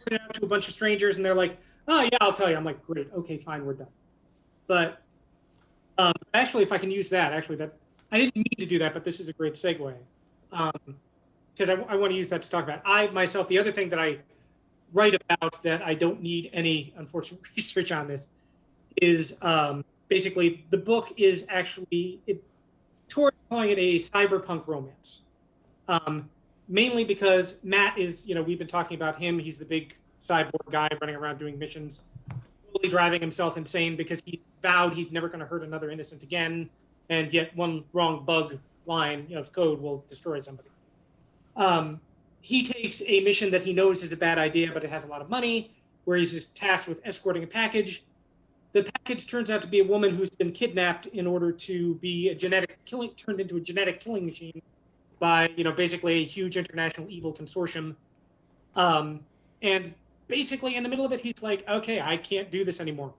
Put it out to a bunch of strangers and they're like, oh yeah, I'll tell you. I'm like, great, okay, fine, we're done. But actually, if I can use that, I didn't mean to do that, but this is a great segue. Because I want to use that to talk about. I myself, the other thing that I write about that I don't need any unfortunate research on this is basically, the book is actually towards calling it a cyberpunk romance. Mainly because Matt is, we've been talking about him. He's the big cyborg guy running around doing missions, totally driving himself insane because he's vowed he's never going to hurt another innocent again. And yet one wrong bug line of code will destroy somebody. He takes a mission that he knows is a bad idea, but it has a lot of money, where he's just tasked with escorting a package. The package turns out to be a woman who's been kidnapped in order to be turned into a genetic killing machine by, basically a huge international evil consortium. And basically, in the middle of it, he's like, okay, I can't do this anymore.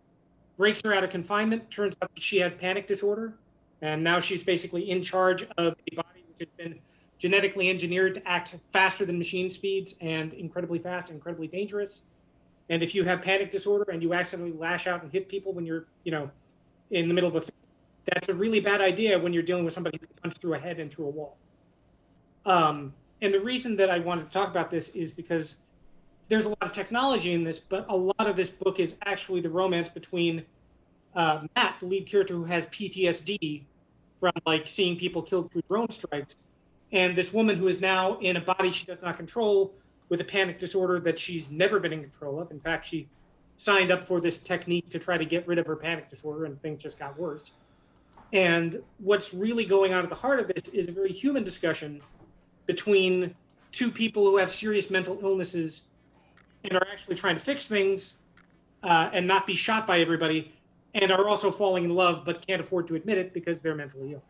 Breaks her out of confinement. Turns out she has panic disorder. And now she's basically in charge of a body which has been genetically engineered to act faster than machine speeds and incredibly fast, incredibly dangerous. And if you have panic disorder and you accidentally lash out and hit people when you're, in the middle of a thing, that's a really bad idea when you're dealing with somebody who can punch through a head and through a wall. And the reason that I wanted to talk about this is because there's a lot of technology in this, but a lot of this book is actually the romance between Matt, the lead character who has PTSD from seeing people killed through drone strikes, and this woman who is now in a body she does not control with a panic disorder that she's never been in control of. In fact, she signed up for this technique to try to get rid of her panic disorder, and things just got worse. And what's really going on at the heart of this is a very human discussion between two people who have serious mental illnesses and are actually trying to fix things and not be shot by everybody, and are also falling in love but can't afford to admit it because they're mentally ill.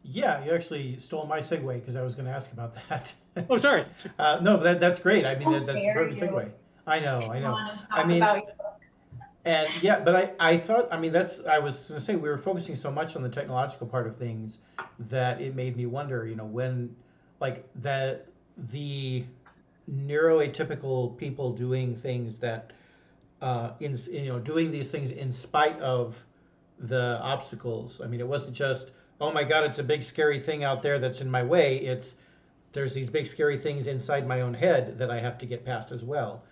Yeah, you actually stole my segue because I was going to ask about that. Oh, sorry. No, that's great. I mean, that's a dare perfect you. segue. I know. Want to talk I mean, about your book. and yeah, but I thought, I mean, I was going to say, we were focusing so much on the technological part of things that it made me wonder, when, the neuro-atypical people doing things that, doing these things in spite of the obstacles. I mean, it wasn't just, oh my God, it's a big scary thing out there that's in my way. There's these big scary things inside my own head that I have to get past as well.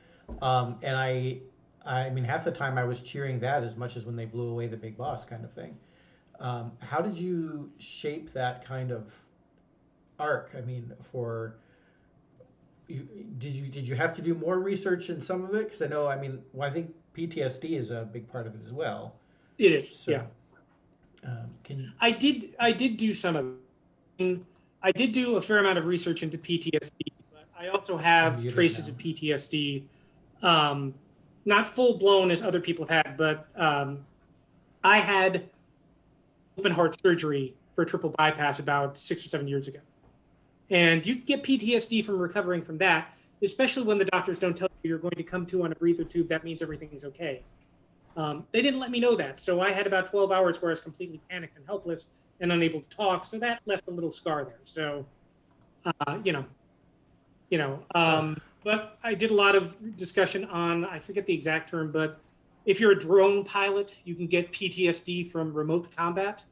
And I mean, half the time I was cheering that as much as when they blew away the big boss kind of thing. How did you shape that kind of arc? I mean, did you have to do more research in some of it? Because I know, I mean, I think PTSD is a big part of it as well. It is, So, yeah. I did do some of it. I did do a fair amount of research into PTSD, but I also have traces of PTSD. Not full blown as other people had, but I had open heart surgery for triple bypass about 6 or 7 years ago. And you can get PTSD from recovering from that, especially when the doctors don't tell you you're going to come to on a breather tube. That means everything is okay. They didn't let me know that. So I had about 12 hours where I was completely panicked and helpless and unable to talk. So that left a little scar there. So, but I did a lot of discussion on, I forget the exact term, but if you're a drone pilot, you can get PTSD from remote combat,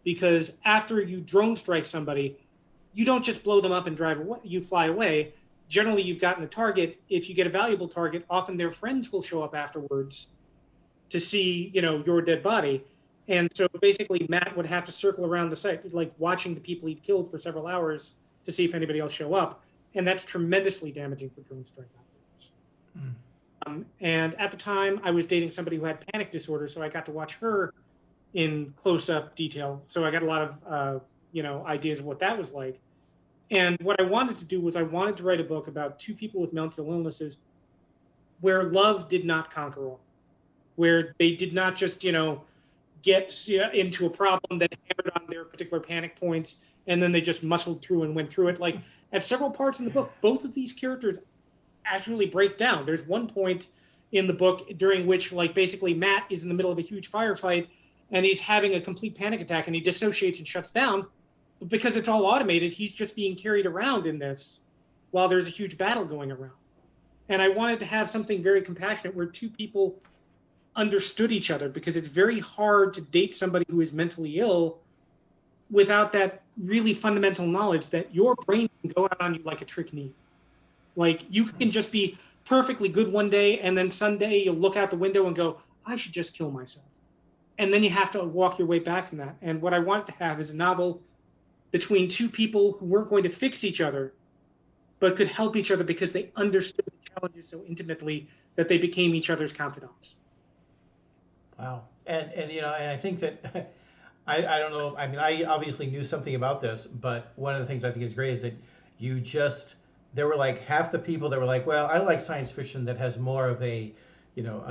because after you drone strike somebody, you don't just blow them up and drive away, you fly away. Generally, you've gotten a target. If you get a valuable target, often their friends will show up afterwards to see, your dead body. And so basically Matt would have to circle around the site, watching the people he'd killed for several hours to see if anybody else show up. And that's tremendously damaging for drone strike operators. And at the time, I was dating somebody who had panic disorder, so I got to watch her in close-up detail. So I got a lot of, ideas of what that was like. And what I wanted to do was I wanted to write a book about two people with mental illnesses where love did not conquer all, where they did not just, get into a problem that hammered on their particular panic points, and then they just muscled through and went through it. At several parts in the book, both of these characters actually break down. There's one point in the book during which, basically Matt is in the middle of a huge firefight, and he's having a complete panic attack, and he dissociates and shuts down. But because it's all automated, he's just being carried around in this while there's a huge battle going around. And I wanted to have something very compassionate where two people understood each other, because it's very hard to date somebody who is mentally ill without that really fundamental knowledge that your brain can go out on you like a trick knee. You can just be perfectly good one day, and then Sunday you'll look out the window and go, I should just kill myself. And then you have to walk your way back from that. And what I wanted to have is a novel between two people who weren't going to fix each other, but could help each other because they understood the challenges so intimately that they became each other's confidants. Wow. And I think that I don't know. I mean, I obviously knew something about this, but one of the things I think is great is that there were half the people that were like, well, I like science fiction that has more of a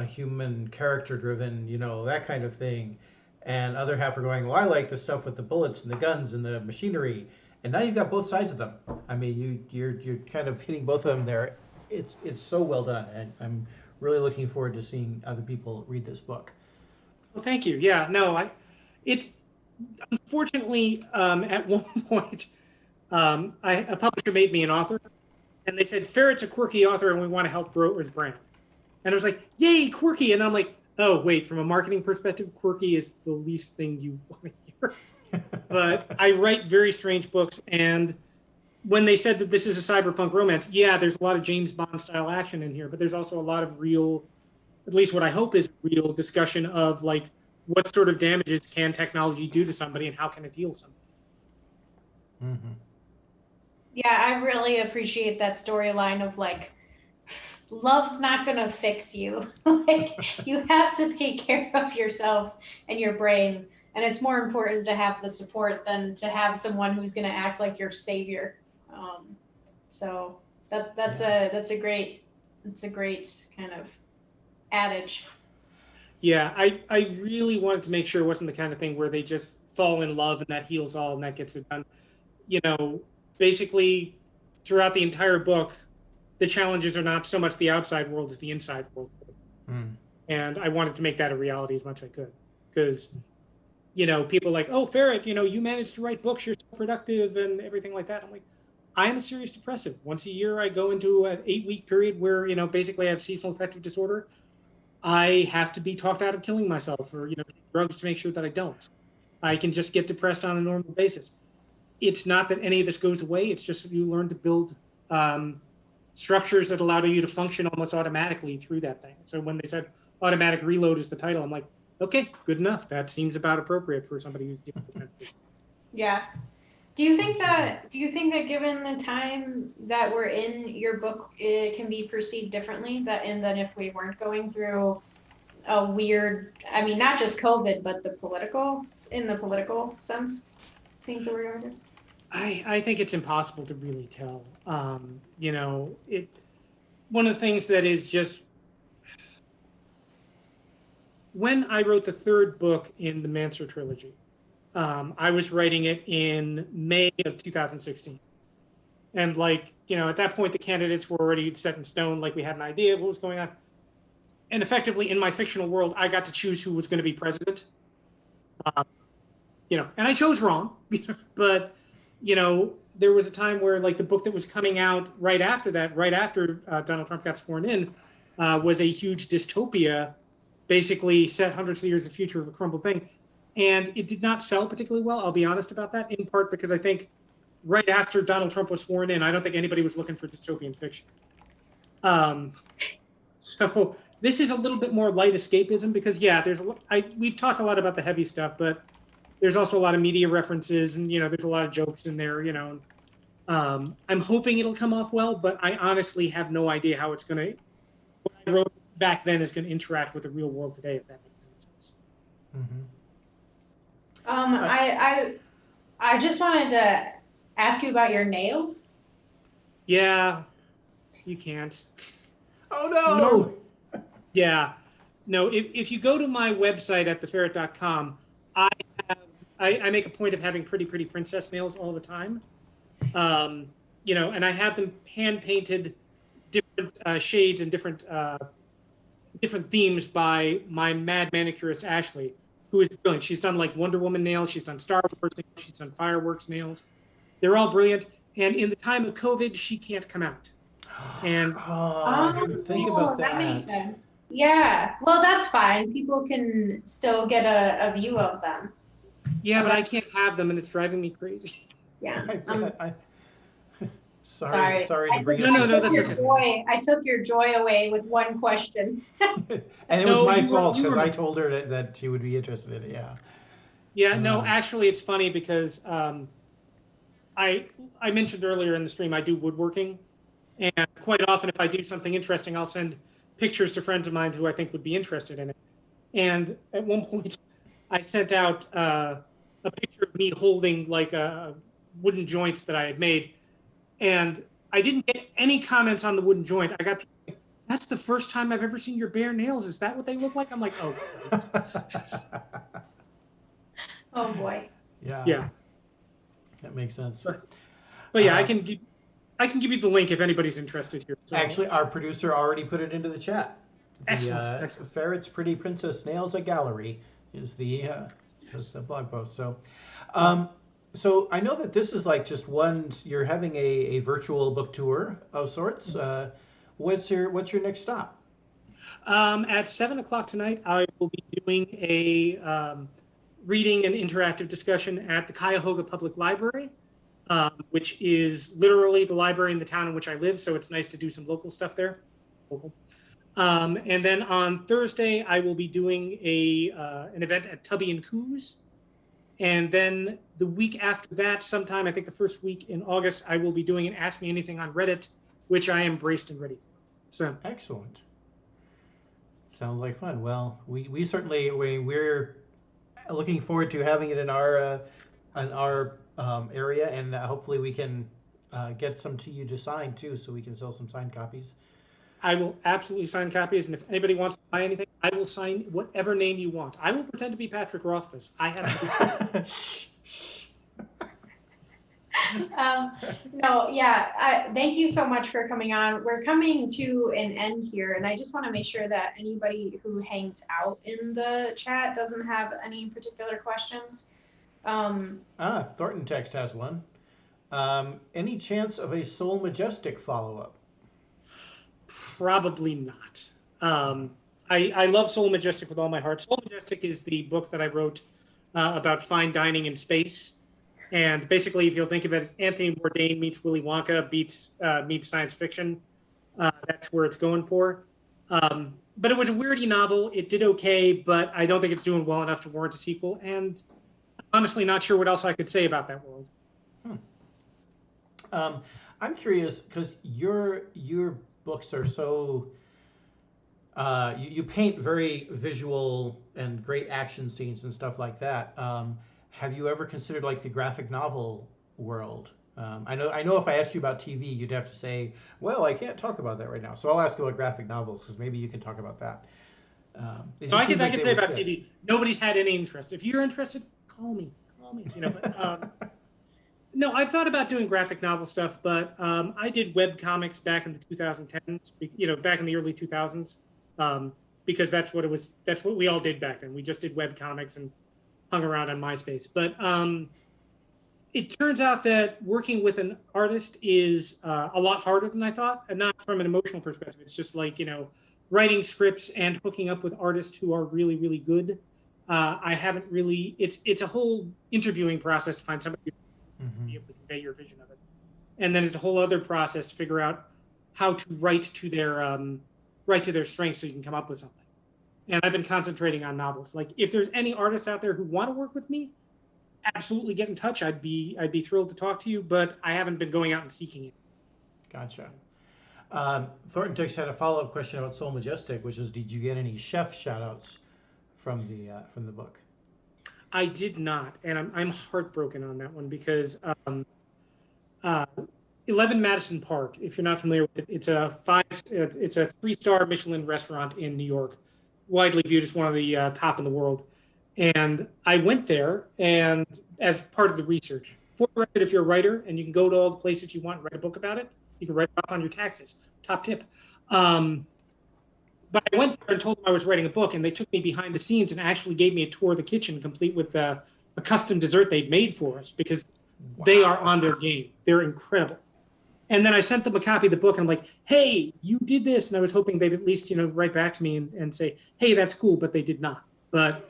human character driven, that kind of thing. And other half are going, well, I like the stuff with the bullets and the guns and the machinery. and now you've got both sides of them. I mean, you're kind of hitting both of them there. It's so well done, and I'm really looking forward to seeing other people read this book. Well, thank you. Yeah, no, it's unfortunately at one point, a publisher made me an author, and they said Ferrett's a quirky author, and we want to help grow his brand. And I was like, yay, quirky! And I'm like, oh wait, from a marketing perspective, quirky is the least thing you want to hear. But I write very strange books, and when they said that this is a cyberpunk romance, yeah, there's a lot of James Bond style action in here, but there's also a lot of real, at least what I hope is real discussion of like what sort of damages can technology do to somebody and how can it heal somebody. Mm-hmm. Yeah, I really appreciate that storyline of like, love's not gonna fix you. Like, you have to take care of yourself and your brain, and it's more important to have the support than to have someone who's gonna act like your savior. So that's a great kind of adage. Yeah, I really wanted to make sure it wasn't the kind of thing where they just fall in love and that heals all and that gets it done. You know, basically throughout the entire book, the challenges are not so much the outside world as the inside world. Mm. And I wanted to make that a reality as much as I could. Because, you know, people are like, oh, Ferrett, you know, you managed to write books, you're so productive and everything like that. I'm like, I am a serious depressive. Once a year, I go into an 8-week period where, you know, basically I have seasonal affective disorder. I have to be talked out of killing myself or, you know, take drugs to make sure that I don't. I can just get depressed on a normal basis. It's not that any of this goes away. It's just that you learn to build structures that allow you to function almost automatically through that thing. So when they said automatic reload is the title, I'm like, okay, good enough. That seems about appropriate for somebody who's dealing with that. Yeah. Do you think that given the time that we're in, your book, it can be perceived differently than if we weren't going through a weird, I mean, not just COVID, but in the political sense, things that we're going through? I think it's impossible to really tell. You know, one of the things that is just, when I wrote the third book in the Manser trilogy, I was writing it in May of 2016. And like, you know, at that point, the candidates were already set in stone. Like we had an idea of what was going on. And effectively in my fictional world, I got to choose who was going to be president. You know, and I chose wrong, but, you know, there was a time where like the book that was coming out right after Donald Trump got sworn in, was a huge dystopia, basically set hundreds of years of future of a crumbled thing. And it did not sell particularly well, I'll be honest about that, in part because I think right after Donald Trump was sworn in, I don't think anybody was looking for dystopian fiction. So this is a little bit more light escapism because, yeah, we've talked a lot about the heavy stuff, but there's also a lot of media references and, you know, there's a lot of jokes in there, you know. I'm hoping it'll come off well, but I honestly have no idea how it's going to, what I wrote back then is going to interact with the real world today, if that makes any sense. Mm-hmm. I just wanted to ask you about your nails. Yeah, you can't. Oh no! Yeah. No, if you go to my website at theferret.com, I make a point of having pretty princess nails all the time. You know, and I have them hand painted different shades and different themes by my mad manicurist, Ashley, who is brilliant. She's done like Wonder Woman nails. She's done Star Wars nails. She's done fireworks nails. They're all brilliant. And in the time of COVID, she can't come out. And I didn't think about that. That makes sense. Yeah. Well, that's fine. People can still get a view of them. Yeah, but I can't have them, and it's driving me crazy. Yeah. Sorry to bring it up. No, that's okay. I took your joy away with one question. And it was my fault because I told her that she would be interested in it. Yeah. Yeah. No, actually, it's funny because I mentioned earlier in the stream I do woodworking, and quite often if I do something interesting, I'll send pictures to friends of mine who I think would be interested in it. And at one point, I sent out a picture of me holding like a wooden joint that I had made. And I didn't get any comments on the wooden joint. I got people saying, that's the first time I've ever seen your bare nails. Is that what they look like? I'm like, oh. Oh boy. Yeah. Yeah. That makes sense. But yeah, I can give you the link if anybody's interested here. So, Actually, our producer already put it into the chat. Excellent. Ferret's Pretty Princess Nails a Gallery is the blog post. So I know that this is like just one. You're having a virtual book tour of sorts. What's your next stop? At 7:00 tonight, I will be doing a reading and interactive discussion at the Cuyahoga Public Library, which is literally the library in the town in which I live. So it's nice to do some local stuff there. Local. And then on Thursday, I will be doing an event at Tubby and Coos. And then the week after that, sometime, I think the first week in August, I will be doing an Ask Me Anything on Reddit, which I am braced and ready for. So excellent. Sounds like fun. Well, we certainly we're looking forward to having it in our area, and hopefully we can get some to you to sign too, so we can sell some signed copies. I will absolutely sign copies, and if anybody wants to buy anything, I will sign whatever name you want. I will pretend to be Patrick Rothfuss. I have. Shh. No, yeah. Thank you so much for coming on. We're coming to an end here, and I just want to make sure that anybody who hangs out in the chat doesn't have any particular questions. Thornton Text has one. Any chance of a Soul Majestic follow-up? Probably not. I love Soul Majestic with all my heart. Soul Majestic is the book that I wrote about fine dining in space. And basically, if you'll think of it as Anthony Bourdain meets Willy Wonka meets science fiction, that's where it's going for. But it was a weirdy novel. It did okay, but I don't think it's doing well enough to warrant a sequel. And honestly, not sure what else I could say about that world. I'm curious because your books are so you paint very visual and great action scenes and stuff like that. Have you ever considered like the graphic novel world? I know if I asked you about TV, you'd have to say, well, I can't talk about that right now. So I'll ask you about graphic novels because maybe you can talk about that. I can say about TV. Nobody's had any interest. If you're interested, call me. But, no, I've thought about doing graphic novel stuff, but I did web comics back in the 2010s, back in the early 2000s, because that's what we all did back then. We just did web comics and hung around on MySpace. But it turns out that working with an artist is a lot harder than I thought, and not from an emotional perspective. It's just like, writing scripts and hooking up with artists who are really, really good. I haven't really, it's a whole interviewing process to find somebody who be able to convey your vision of it. And then it's a whole other process to figure out how to write to their strengths so you can come up with something. And I've been concentrating on novels. Like if there's any artists out there who want to work with me, absolutely get in touch. I'd be thrilled to talk to you, but I haven't been going out and seeking it. Gotcha. Thornton Tix had a follow-up question about Soul Majestic, which is, did you get any chef shout-outs from the book? I did not, and I'm heartbroken on that one because 11 Madison Park, if you're not familiar with it, it's a 3-star Michelin restaurant in New York, widely viewed as one of the top in the world. And I went there, and as part of the research, for the record, if you're a writer and you can go to all the places you want and write a book about it, you can write it off on your taxes. Top tip. But I went there and told them I was writing a book, and they took me behind the scenes and actually gave me a tour of the kitchen, complete with a custom dessert they'd made for us, because they are on their game. They're incredible. And then I sent them a copy of the book, and I'm like, hey, you did this. And I was hoping they'd at least, write back to me and say, hey, that's cool, but they did not. But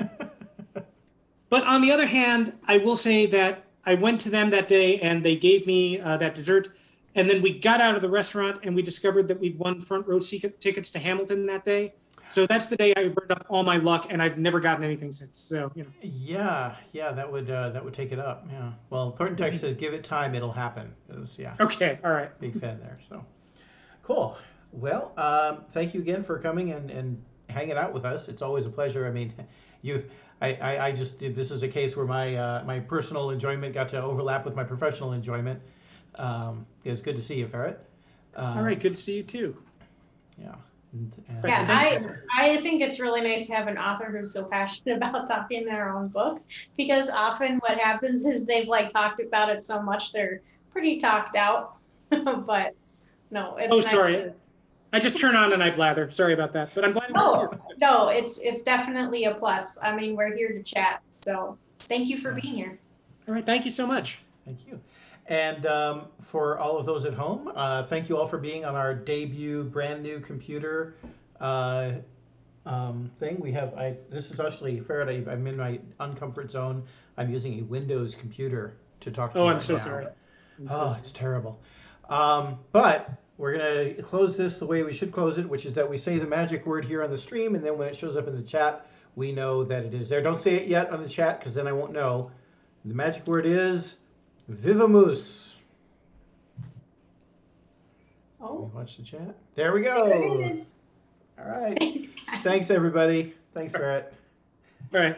on the other hand, I will say that I went to them that day, and they gave me that dessert. And then we got out of the restaurant, and we discovered that we'd won front row tickets to Hamilton that day. So that's the day I burned up all my luck, and I've never gotten anything since. So Yeah, that would take it up. Yeah. Well, Thornton Tech says, "Give it time, it'll happen." Yeah. Okay. All right. Big fan there. So cool. Well, thank you again for coming and hanging out with us. It's always a pleasure. I mean, I just this is a case where my personal enjoyment got to overlap with my professional enjoyment. It's good to see you, Ferret. All right, good to see you too. Yeah, Yeah, Thank you. I think it's really nice to have an author who's so passionate about talking their own book, because often what happens is they've like talked about it so much they're pretty talked out. But no, it's Oh, nice. sorry. I just turn on and I blather. Sorry about that, but I'm glad we're No, here. no, it's definitely a plus. I mean, we're here to chat. So thank you for being here. All right, thank you so much. Thank you. And for all of those at home, thank you all for being on our debut brand new computer thing. We have, this is actually, Ferret, I'm in my uncomfort zone. I'm using a Windows computer to talk to you Oh, I'm right so now. sorry. It's terrible. But we're going to close this the way we should close it, which is that we say the magic word here on the stream, and then when it shows up in the chat, we know that it is there. Don't say it yet on the chat, because then I won't know. The magic word is Vivamoose. Oh, Watch the chat. There we go. there it is. All right. Thanks, guys. Thanks, everybody. Thanks, Ferret. All right.